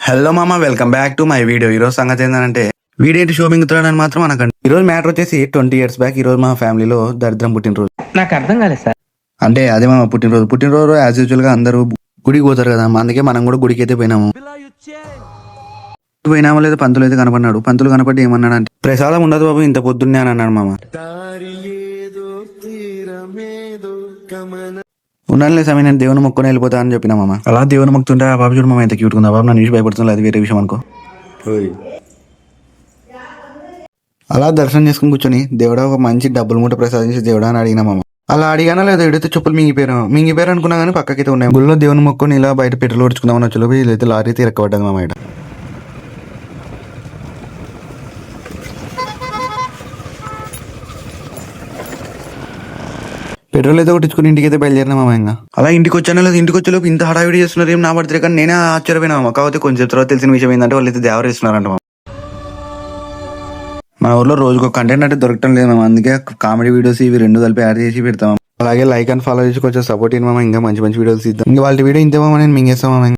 Hello మామ, welcome back to my video. ఈరోజు సంగతి ఏంటంటే వీడియో ఏంటి షో మింగుతున్నాడని మాత్రం అనకండి. ఈరోజు మ్యాటర్ వచ్చేసి 20 years బ్యాక్ ఈ రోజు మా ఫ్యామిలీలో దరిద్రం పుట్టినరోజు. నాకు అర్థం కాలేదు సార్. అంటే అదే మా పుట్టినరోజు యాజ్ యూజువల్ గా అందరూ గుడికి పోతారు కదా, అందుకే మనం కూడా గుడికి అయితే పోయినాము. పోయినామో లేదా పంతులు అయితే కనపడినాడు. పంతులు కనపడి ఏమన్నాడు అంటే, ప్రసాదం ఉండదు బాబు ఇంత పొద్దున్నే అని అన్నాడు మామ. ఉండాలి సమయం నేను దేవుని మొక్కుని వెళ్ళిపోతా అని చెప్పిన మామ. అలా దేవుని మొక్కుతుంటే ఆ బాబు చూడు మామ ఎంత క్యూట్ ఉంది. బాబు నన్ను చూసి భయపడుతుంది, అది వేరే విషయం అనుకో. అలా దర్శనం చేసుకుని కూర్చొని దేవుడా ఒక మంచి డబ్బులు మూట ప్రసాదించి దేవుడా అని అడిగిన మామ. అలా అడిగానా లేదా ఎడితే చెప్పులు మింగిపోయారు అనుకున్నా కానీ పక్కకైతే ఉన్నాయి. గుళ్ళో దేవుని మొక్కుని ఇలా బయట పెట్రోల్ ఓడించుకుందామని వచ్చి వీళ్ళైతే లారీ తిరక్కబడ్డాను మామ. బయట పెట్రోల్ అయితే కొట్టించుకుని ఇంటికి అయితే బయలుదేరినా మామ. ఇంకా అలా ఇంటికి వచ్చాను లేదు, ఇంటికి వచ్చేలోపు ఇంత హడావిడి చేస్తున్నారు ఏం నా పడితే, కానీ నేనే ఆశ్చర్యపోయినా మామ. కాకపోతే కొంచెం తర్వాత తెలిసిన విషయం ఏంటంటే వాళ్ళు అయితే దేవర ఇస్తున్నారంట మామ. మన ఊర్లో రోజుకు ఒక కంటెంట్ అంటే దొరకటం లేదు మామ, అందుకే కామెడీ వీడియోస్ ఇవి రెండు కలిపి యాడ్ చేసి పెడతాం. అలాగే లైక్ అండ్ ఫాలో చేసి కొంచెం సపోర్ట్ అయిన మామ. ఇంకా మంచి మంచి వీడియోస్ ఇద్దాం. ఇంకా వాళ్ళ వీడియో ఇంతే మామ, నేను మింగేస్తాం మామ.